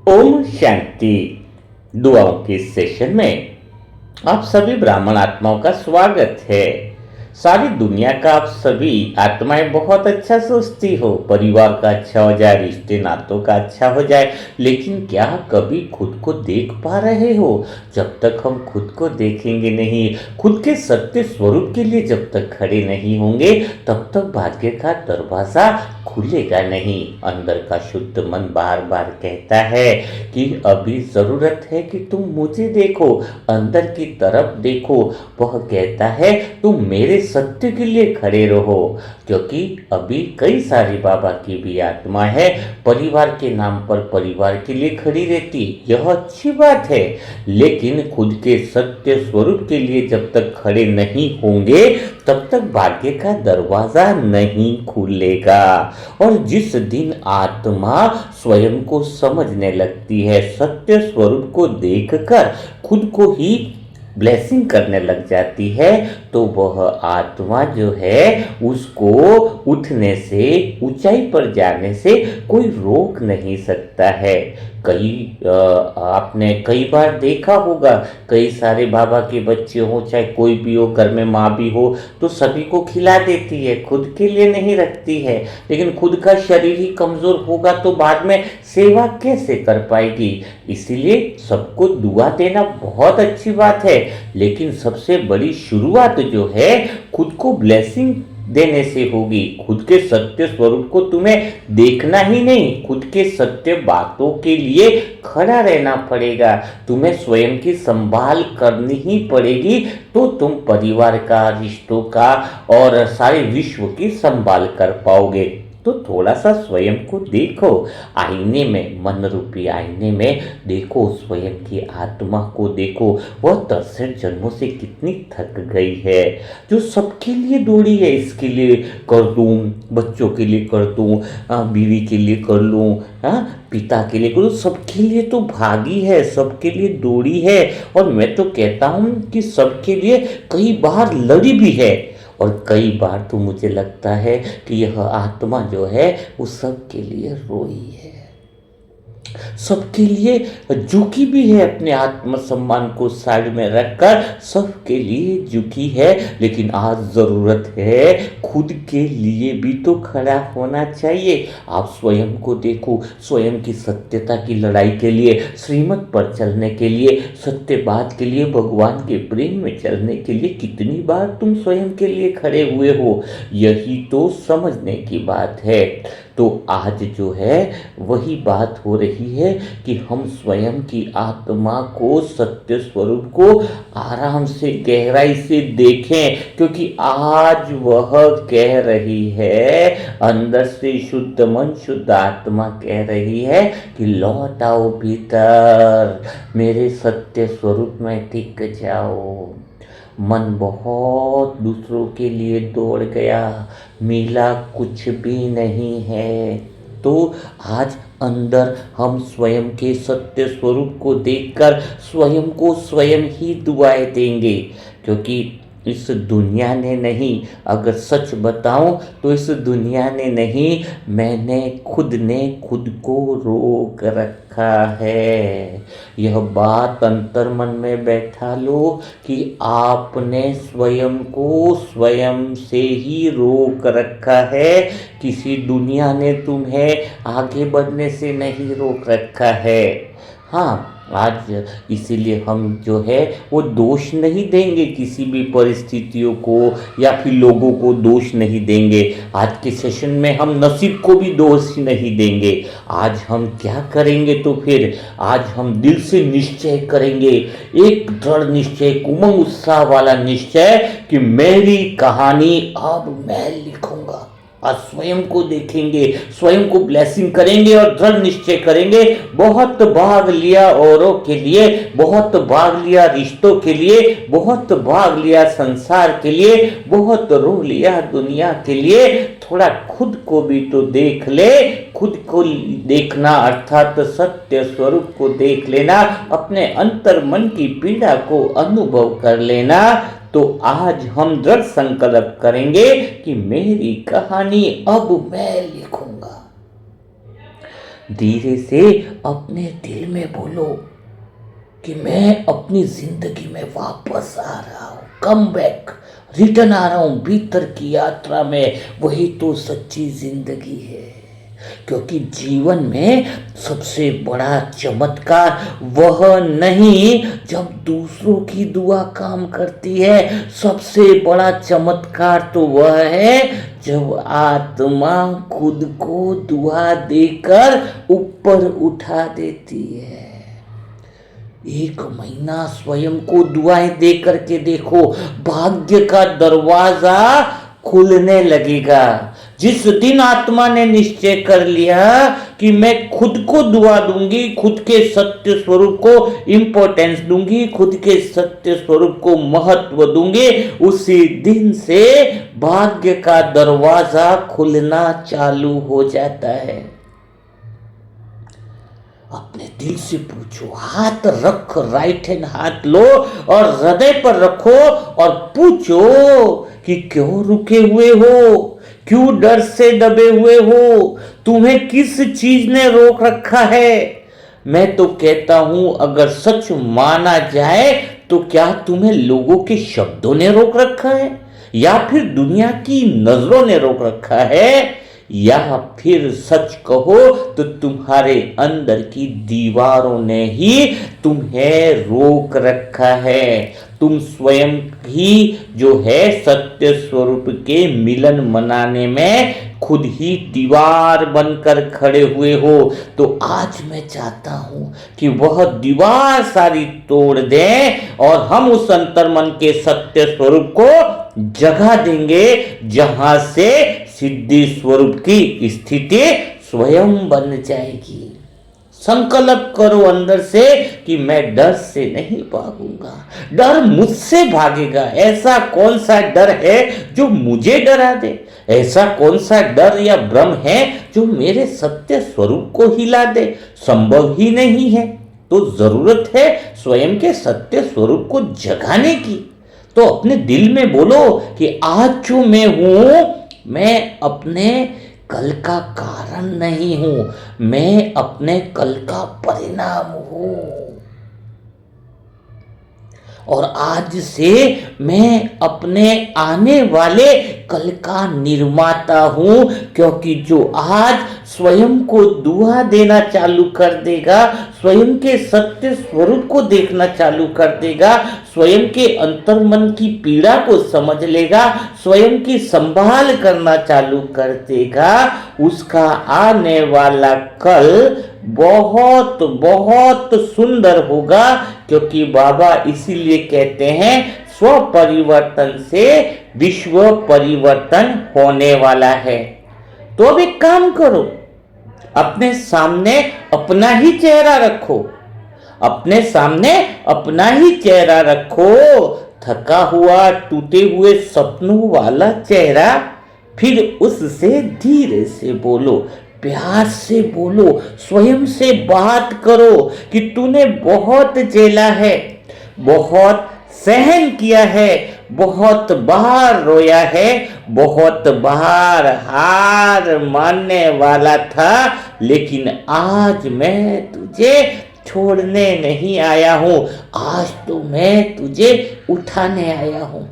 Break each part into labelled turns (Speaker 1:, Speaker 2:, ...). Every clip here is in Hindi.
Speaker 1: ओम शांति। दुआओं के सेशन में आप सभी ब्राह्मण आत्माओं का स्वागत है। सारी दुनिया का आप सभी आत्माएं बहुत अच्छा सोचती हो, परिवार का अच्छा हो जाए, रिश्ते नातों का अच्छा हो जाए, लेकिन क्या कभी खुद को देख पा रहे हो? जब तक हम खुद को देखेंगे नहीं, खुद के सत्य स्वरूप के लिए जब तक खड़े नहीं होंगे, तब तक भाग्य का दरवाजा खुलेगा नहीं। अंदर का शुद्ध मन बार बार कहता है कि अभी जरूरत है कि तुम मुझे देखो, अंदर की तरफ देखो। वह कहता है तुम मेरे सत्य के लिए खड़े रहो, क्योंकि अभी कई सारी बाबा की भी आत्मा है, परिवार के नाम पर परिवार के लिए खड़ी रहती, यह अच्छी बात है, लेकिन खुद के सत्य स्वरूप के लिए जब तक खड़े नहीं होंगे तब तक भाग्य का दरवाजा नहीं खुलेगा। और जिस दिन आत्मा स्वयं को समझने लगती है, सत्य स्वरूप को देखकर खुद को ही ब्लेसिंग करने लग जाती है, तो वह आत्मा जो है उसको उठने से, ऊंचाई पर जाने से कोई रोक नहीं सकता है। आपने कई बार देखा होगा, कई सारे बाबा के बच्चे हो, चाहे कोई भी हो, घर में माँ भी हो, तो सभी को खिला देती है, खुद के लिए नहीं रखती है। लेकिन खुद का शरीर ही कमजोर होगा तो बाद में सेवा कैसे कर पाएगी? इसीलिए सबको दुआ देना बहुत अच्छी बात है, लेकिन सबसे बड़ी शुरुआत जो है खुद को ब्लेसिंग देने से होगी। खुद के सत्य स्वरूप को तुम्हें देखना ही नहीं, खुद के सत्य बातों के लिए खड़ा रहना पड़ेगा। तुम्हें स्वयं की संभाल करनी ही पड़ेगी, तो तुम परिवार का, रिश्तों का और सारे विश्व की संभाल कर पाओगे। तो थोड़ा सा स्वयं को देखो, आईने में, मन रूपी आईने में देखो, स्वयं की आत्मा को देखो। वह 63 जन्मों से कितनी थक गई है, जो सबके लिए दौड़ी है, इसके लिए कर दूं, बच्चों के लिए कर दूं, बीवी के लिए कर लूं, पिता के लिए करूं, सबके लिए तो भागी है, सबके लिए दौड़ी है। और मैं तो कहता हूं कि सबके लिए कई बार लड़ी भी है, और कई बार तो मुझे लगता है कि यह आत्मा जो है वो सबके लिए रोई है, सबके लिए झुकी भी है, अपने आत्मसम्मान को साइड में रखकर सबके लिए झुकी है। लेकिन आज जरूरत है खुद के लिए भी तो खड़ा होना चाहिए। आप स्वयं को देखो, स्वयं की सत्यता की लड़ाई के लिए, श्रीमत पर चलने के लिए, सत्य बात के लिए, भगवान के प्रेम में चलने के लिए कितनी बार तुम स्वयं के लिए खड़े हुए हो, यही तो समझने की बात है। तो आज जो है वही बात हो रही है कि हम स्वयं की आत्मा को, सत्य स्वरूप को आराम से, गहराई से देखें, क्योंकि आज वह कह रही है, अंदर से शुद्ध मन, शुद्ध आत्मा कह रही है कि लौट आओ भीतर, मेरे सत्य स्वरूप में टिक जाओ। मन बहुत दूसरों के लिए दौड़ गया, मिला कुछ भी नहीं है। तो आज अंदर हम स्वयं के सत्य स्वरूप को देखकर स्वयं को स्वयं ही दुआएं देंगे, क्योंकि इस दुनिया ने नहीं, अगर सच बताऊं तो इस दुनिया ने नहीं, मैंने खुद ने खुद को रोक रखा है। यह बात अंतर मन में बैठा लो कि आपने स्वयं को स्वयं से ही रोक रखा है, किसी दुनिया ने तुम्हें आगे बढ़ने से नहीं रोक रखा है। हाँ, आज इसीलिए हम जो है वो दोष नहीं देंगे, किसी भी परिस्थितियों को या फिर लोगों को दोष नहीं देंगे। आज के सेशन में हम नसीब को भी दोष नहीं देंगे। आज हम क्या करेंगे, तो फिर आज हम दिल से निश्चय करेंगे, एक दृढ़ निश्चय, उमंग उत्साह वाला निश्चय कि मेरी कहानी अब मैं लिखूंगा। आज स्वयं को देखेंगे, स्वयं को ब्लेसिंग करेंगे और दृढ़ निश्चय करेंगे, बहुत भाग लिया औरों के लिए, बहुत भाग लिया रिश्तों के लिए, बहुत भाग लिया संसार के लिए, बहुत रो लिया दुनिया के लिए, थोड़ा खुद को भी तो देख ले। खुद को देखना अर्थात सत्य स्वरूप को देख लेना, अपने अंतर मन की पीड़ा को अनुभव कर लेना। तो आज हम दृढ़ संकल्प करेंगे कि मेरी कहानी अब मैं लिखूंगा। धीरे से अपने दिल में बोलो कि मैं अपनी जिंदगी में वापस आ रहा हूँ, कम बैक, रिटर्न आ रहा हूँ भीतर की यात्रा में। वही तो सच्ची जिंदगी है। क्योंकि जीवन में सबसे बड़ा चमत्कार वह नहीं जब दूसरों की दुआ काम करती है, सबसे बड़ा चमत्कार तो वह है जब आत्मा खुद को दुआ देकर ऊपर उठा देती है। 1 महीना स्वयं को दुआएं दे करके देखो, भाग्य का दरवाजा खुलने लगेगा। जिस दिन आत्मा ने निश्चय कर लिया कि मैं खुद को दुआ दूंगी, खुद के सत्य स्वरूप को इंपॉर्टेंस दूंगी, खुद के सत्य स्वरूप को महत्व दूंगी, उसी दिन से भाग्य का दरवाजा खुलना चालू हो जाता है। अपने दिल से पूछो, हाथ रख, राइट हैंड हाथ लो और हृदय पर रखो और पूछो कि क्यों रुके हुए हो, क्यों डर से दबे हुए हो, तुम्हें किस चीज ने रोक रखा है। मैं तो कहता हूं अगर सच माना जाए तो क्या तुम्हें लोगों के शब्दों ने रोक रखा है, या फिर दुनिया की नजरों ने रोक रखा है, या फिर सच कहो तो तुम्हारे अंदर की दीवारों ने ही तुम्हें रोक रखा है। तुम स्वयं ही जो है सत्य स्वरूप के मिलन मनाने में खुद ही दीवार बनकर खड़े हुए हो। तो आज मैं चाहता हूं कि वह दीवार सारी तोड़ दें और हम उस अंतर्मन के सत्य स्वरूप को जगह देंगे जहां से सिद्धि स्वरूप की स्थिति स्वयं बन जाएगी। संकल्प करो अंदर से कि मैं डर से नहीं भागूंगा, डर मुझसे भागेगा। ऐसा कौन सा डर है जो मुझे डरा दे, ऐसा कौन सा डर या भ्रम है जो मेरे सत्य स्वरूप को हिला दे। संभव ही नहीं है। तो जरूरत है स्वयं के सत्य स्वरूप को जगाने की। तो अपने दिल में बोलो कि आज जो मैं हूं, मैं अपने कल का कारण नहीं हूं, मैं अपने कल का परिणाम हूं। और आज से मैं अपने आने वाले कल का निर्माता हूं। क्योंकि जो आज स्वयं को दुआ देना चालू कर देगा, स्वयं के सत्य स्वरूप को देखना चालू कर देगा, स्वयं के अंतर्मन की पीड़ा को समझ लेगा, स्वयं की संभाल करना चालू कर देगा, उसका आने वाला कल बहुत बहुत सुंदर होगा। क्योंकि बाबा इसीलिए कहते हैं स्व परिवर्तन से विश्व परिवर्तन होने वाला है। तो अब एक काम करो, अपने सामने अपना ही चेहरा रखो, अपने सामने अपना ही चेहरा रखो, थका हुआ टूटे हुए सपनों वाला चेहरा। फिर उससे धीरे से बोलो, प्यार से बोलो, स्वयं से बात करो कि तूने बहुत झेला है, बहुत सहन किया है, बहुत बार रोया है, बहुत बार हार मानने वाला था, लेकिन आज मैं तुझे छोड़ने नहीं आया हूं, आज तो मैं तुझे उठाने आया हूं।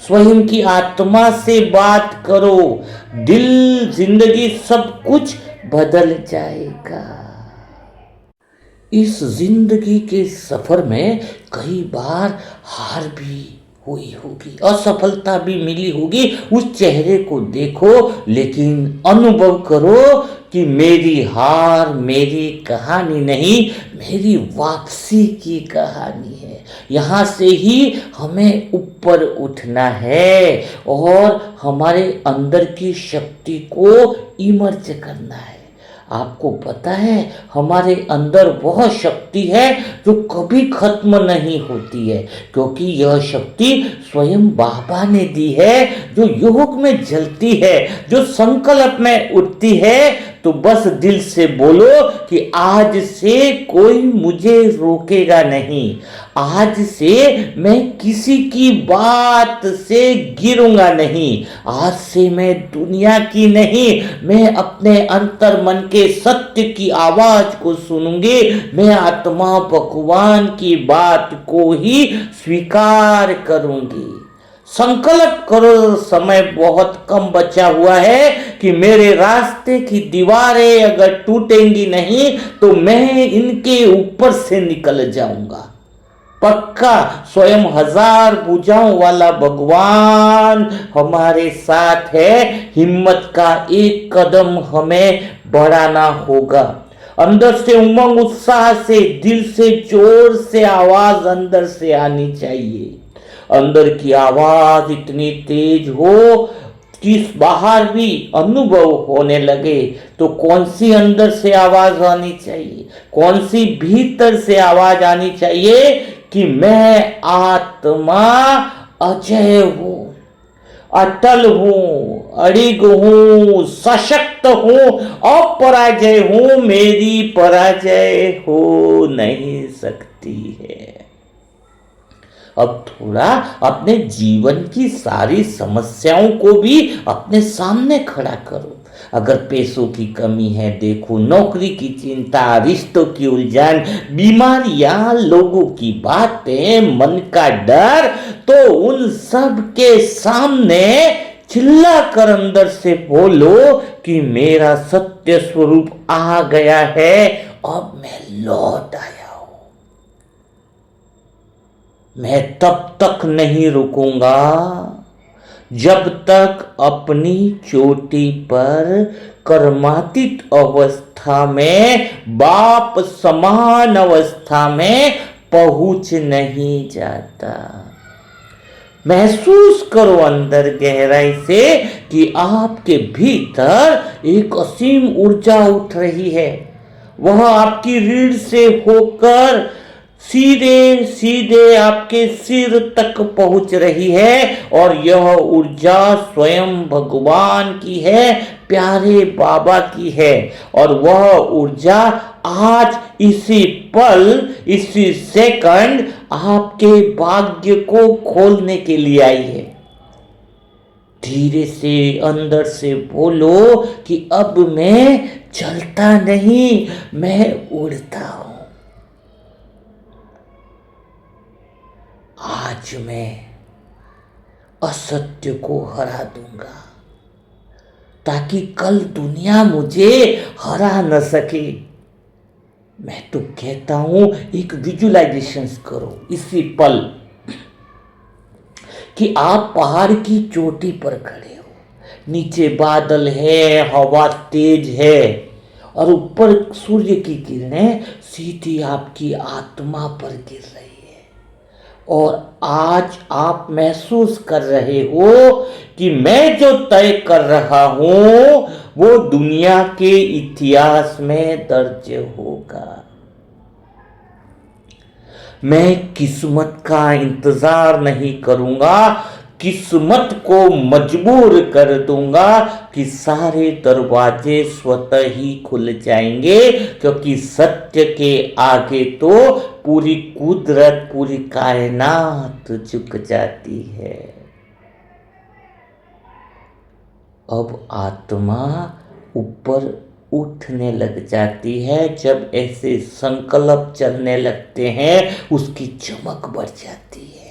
Speaker 1: स्वयं की आत्मा से बात करो, दिल, जिंदगी सब कुछ बदल जाएगा। इस जिंदगी के सफर में कई बार हार भी हुई होगी, असफलता भी मिली होगी। उस चेहरे को देखो, लेकिन अनुभव करो कि मेरी हार मेरी कहानी नहीं, मेरी वापसी की कहानी है। यहाँ से ही हमें ऊपर उठना है और हमारे अंदर की शक्ति को इमर्ज करना है। आपको पता है हमारे अंदर वह शक्ति है जो कभी खत्म नहीं होती है, क्योंकि यह शक्ति स्वयं बाबा ने दी है, जो योग में जलती है, जो संकल्प में उठती है तो बस दिल से बोलो कि आज से कोई मुझे रोकेगा नहीं, आज से मैं किसी की बात से गिरूंगा नहीं, आज से मैं दुनिया की नहीं, मैं अपने अंतर मन के सत्य की आवाज को सुनूंगी, मैं आत्मा भगवान की बात को ही स्वीकार करूंगी। संकल्प करो, समय बहुत कम बचा हुआ है कि मेरे रास्ते की दीवारें अगर टूटेंगी नहीं तो मैं इनके ऊपर से निकल जाऊंगा। पक्का स्वयं हजार भुजाओं वाला भगवान हमारे साथ है। हिम्मत का एक कदम हमें बढ़ाना होगा। अंदर से उमंग उत्साह से, दिल से जोर से आवाज अंदर से आनी चाहिए। अंदर की आवाज इतनी तेज हो कि बाहर भी अनुभव होने लगे। तो कौन सी अंदर से आवाज आनी चाहिए, कौन सी भीतर से आवाज आनी चाहिए कि मैं आत्मा अजय हूं, अटल हूं, अड़िग हूं, सशक्त हूं, अपराजय हूं, मेरी पराजय हो नहीं सकती है। अब थोड़ा अपने जीवन की सारी समस्याओं को भी अपने सामने खड़ा करो। अगर पैसों की कमी है देखो, नौकरी की चिंता, रिश्तों की उलझन, बीमारियां, लोगों की बातें, मन का डर, तो उन सब के सामने चिल्ला कर अंदर से बोलो कि मेरा सत्य स्वरूप आ गया है, अब मैं लौट आया। मैं तब तक नहीं रुकूंगा जब तक अपनी चोटी पर कर्मातीत अवस्था में, बाप समान अवस्था में पहुंच नहीं जाता। महसूस करो अंदर गहराई से कि आपके भीतर एक असीम ऊर्जा उठ रही है। वह आपकी रीढ़ से होकर सीधे सीधे आपके सिर तक पहुंच रही है, और यह ऊर्जा स्वयं भगवान की है, प्यारे बाबा की है। और वह ऊर्जा आज इसी पल, इसी सेकंड आपके भाग्य को खोलने के लिए आई है। धीरे से अंदर से बोलो कि अब मैं चलता नहीं, मैं उड़ता हूं। आज मैं असत्य को हरा दूंगा ताकि कल दुनिया मुझे हरा न सके। मैं तो कहता हूं एक विजुअलाइजेशन करो इसी पल कि आप पहाड़ की चोटी पर खड़े हो, नीचे बादल है, हवा तेज है, और ऊपर सूर्य की किरणें सीधी आपकी आत्मा पर गिर रही है। और आज आप महसूस कर रहे हो कि मैं जो तय कर रहा हूं वो दुनिया के इतिहास में दर्ज होगा। मैं किस्मत का इंतजार नहीं करूंगा, किस्मत को मजबूर कर दूंगा कि सारे दरवाजे स्वतः ही खुल जाएंगे, क्योंकि सत्य के आगे तो पूरी कुदरत, पूरी कायनात झुक जाती है। अब आत्मा ऊपर उठने लग जाती है। जब ऐसे संकल्प चलने लगते हैं, उसकी चमक बढ़ जाती है,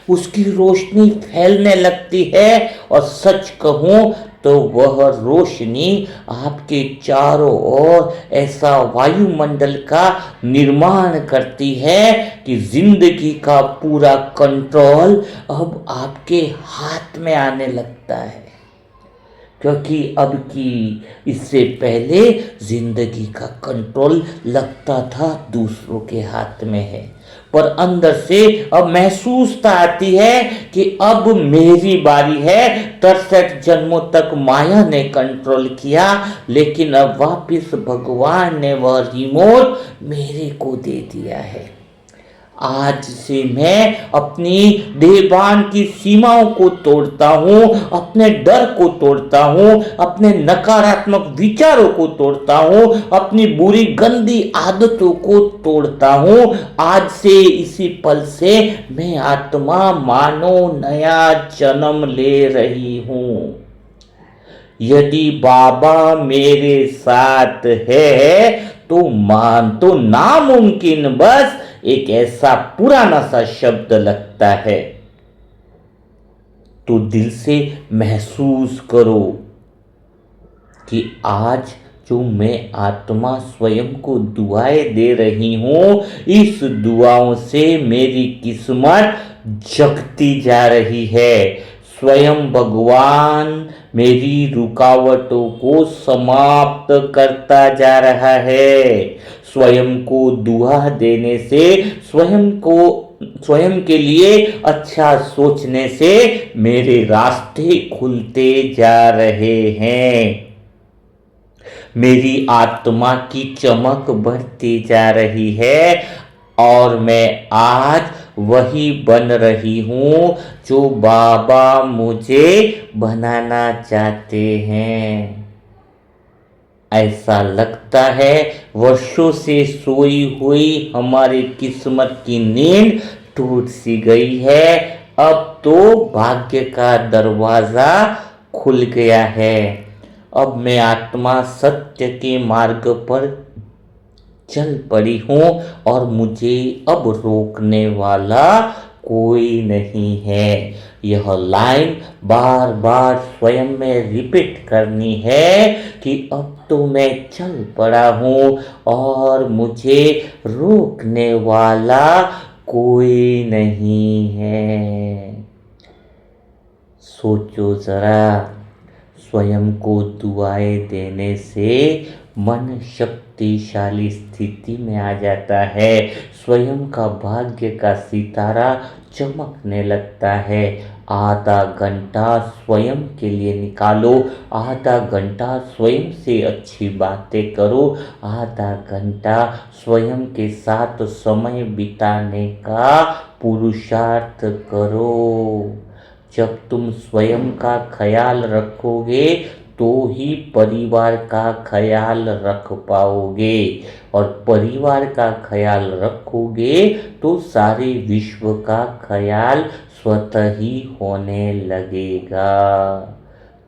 Speaker 1: उसकी रोशनी फैलने लगती है, और सच कहूं तो वह रोशनी आपके चारों ओर ऐसा वायुमंडल का निर्माण करती है कि जिंदगी का पूरा कंट्रोल अब आपके हाथ में आने लगता है। क्योंकि अब की इससे पहले जिंदगी का कंट्रोल लगता था दूसरों के हाथ में है, पर अंदर से अब महसूसता आती है कि अब मेरी बारी है। 63 जन्मों तक माया ने कंट्रोल किया, लेकिन अब वापिस भगवान ने वह रिमोट मेरे को दे दिया है। आज से मैं अपनी देहभान की सीमाओं को तोड़ता हूँ, अपने डर को तोड़ता हूँ, अपने नकारात्मक विचारों को तोड़ता हूँ, अपनी बुरी गंदी आदतों को तोड़ता हूँ। आज से इसी पल से मैं आत्मा मानो नया जन्म ले रही हूँ। यदि बाबा मेरे साथ है तो नामुमकिन बस एक ऐसा पुराना सा शब्द लगता है। तो दिल से महसूस करो कि आज जो मैं आत्मा स्वयं को दुआएं दे रही हूं, इस दुआओं से मेरी किस्मत जगती जा रही है। स्वयं भगवान मेरी रुकावटों को समाप्त करता जा रहा है। स्वयं को दुआ देने से, स्वयं के लिए अच्छा सोचने से मेरे रास्ते खुलते जा रहे हैं। मेरी आत्मा की चमक बढ़ती जा रही है और मैं आज वही बन रही हूँ जो बाबा मुझे बनाना चाहते हैं। ऐसा लगता है वर्षों से सोई हुई हमारी किस्मत की नींद टूट सी गई है। अब तो भाग्य का दरवाजा खुल गया है। अब मैं आत्मा सत्य के मार्ग पर चल पड़ी हूँ और मुझे अब रोकने वाला कोई नहीं है। यह लाइन बार बार स्वयं में रिपीट करनी है कि अब तो मैं चल पड़ा हूँ और मुझे रोकने वाला कोई नहीं है। सोचो जरा, स्वयं को दुआएं देने से मन शक्तिशाली स्थिति में आ जाता है। स्वयं का भाग्य का सितारा चमकने लगता है। आधा घंटा स्वयं के लिए निकालो, आधा घंटा स्वयं से अच्छी बातें करो, आधा घंटा स्वयं के साथ समय बिताने का पुरुषार्थ करो। जब तुम स्वयं का ख्याल रखोगे तो ही परिवार का ख्याल रख पाओगे और परिवार का ख्याल रखोगे तो सारे विश्व का ख्याल स्वतः ही होने लगेगा।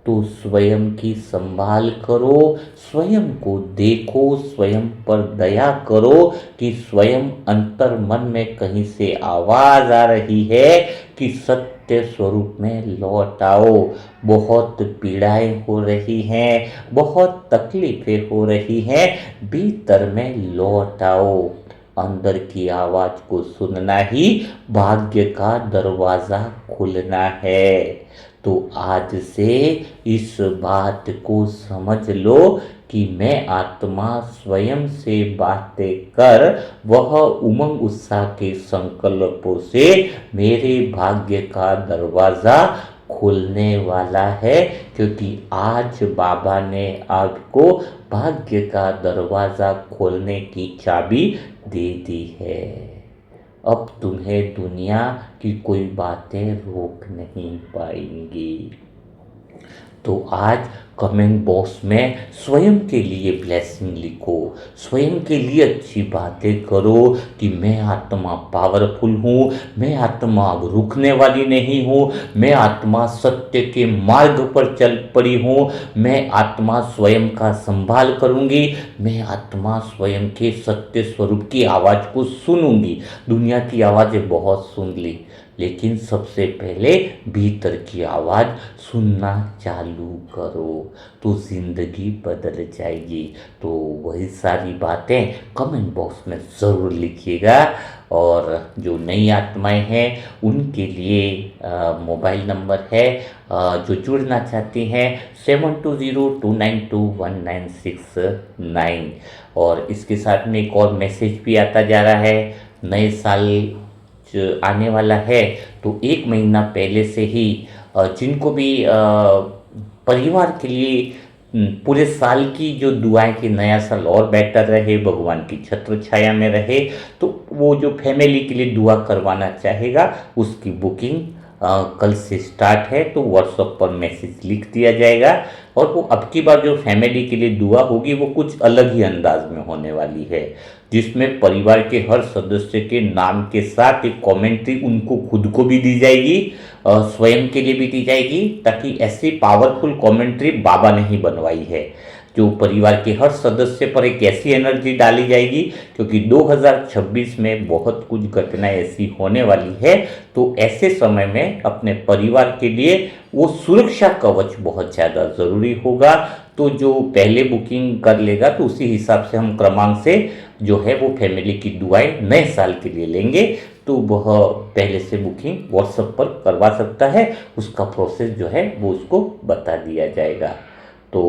Speaker 1: तो स्वयं की संभाल करो, स्वयं को देखो, स्वयं पर दया करो कि स्वयं अंतर मन में कहीं से आवाज आ रही है कि सत्य स्वरूप में लौट आओ। बहुत पीड़ाएं हो रही हैं, बहुत तकलीफें हो रही हैं, भीतर में लौट आओ। अंदर की आवाज को सुनना ही भाग्य का दरवाजा खुलना है। तो आज से इस बात को समझ लो कि मैं आत्मा स्वयं से बातें कर वह उमंग उत्साह के संकल्पों से मेरे भाग्य का दरवाजा खुलने वाला है, क्योंकि आज बाबा ने आपको भाग्य का दरवाजा खोलने की चाबी दे दी है। अब तुम्हें दुनिया की कोई बातें रोक नहीं पाएंगी। तो आज कमेंट बॉक्स में स्वयं के लिए ब्लेसिंग लिखो, स्वयं के लिए अच्छी बातें करो कि मैं आत्मा पावरफुल हूँ, मैं आत्मा अब रुकने वाली नहीं हूँ, मैं आत्मा सत्य के मार्ग पर चल पड़ी हूँ, मैं आत्मा स्वयं का संभाल करूँगी, मैं आत्मा स्वयं के सत्य स्वरूप की आवाज़ को सुनूंगी। दुनिया की आवाज़ें बहुत सुन ली, लेकिन सबसे पहले भीतर की आवाज़ सुनना चालू करो तो ज़िंदगी बदल जाएगी। तो वही सारी बातें कमेंट बॉक्स में ज़रूर लिखिएगा। और जो नई आत्माएं हैं उनके लिए मोबाइल नंबर है, जो जुड़ना चाहती हैं 7202921969। और इसके साथ में एक और मैसेज भी आता जा रहा है, नए साल आने वाला है तो एक महीना पहले से ही जिनको भी परिवार के लिए पूरे साल की जो दुआएं कि नया साल और बेहतर रहे, भगवान की छत्र छाया में रहे, तो वो जो फैमिली के लिए दुआ करवाना चाहेगा उसकी बुकिंग कल से स्टार्ट है, तो व्हाट्सएप पर मैसेज लिख दिया जाएगा। और वो अब की बार जो फैमिली के लिए दुआ होगी वो कुछ अलग ही अंदाज में होने वाली है, जिसमें परिवार के हर सदस्य के नाम के साथ एक कमेंट्री उनको खुद को भी दी जाएगी, स्वयं के लिए भी दी जाएगी, ताकि ऐसी पावरफुल कमेंट्री बाबा ने ही बनवाई है, जो परिवार के हर सदस्य पर एक ऐसी एनर्जी डाली जाएगी, क्योंकि 2026 में बहुत कुछ घटनाएं ऐसी होने वाली है। तो ऐसे समय में अपने परिवार के लिए वो सुरक्षा कवच बहुत ज़्यादा ज़रूरी होगा। तो जो पहले बुकिंग कर लेगा तो उसी हिसाब से हम क्रमांक से जो है वो फैमिली की दुआएं नए साल के लिए लेंगे, तो वह पहले से बुकिंग व्हाट्सएप पर करवा सकता है। उसका प्रोसेस जो है वो उसको बता दिया जाएगा। तो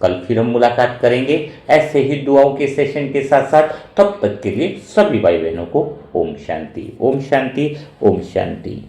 Speaker 1: कल फिर हम मुलाकात करेंगे ऐसे ही दुआओं के सेशन के साथ साथ। तब तक के लिए सभी भाई बहनों को ओम शांति, ओम शांति, ओम शांति।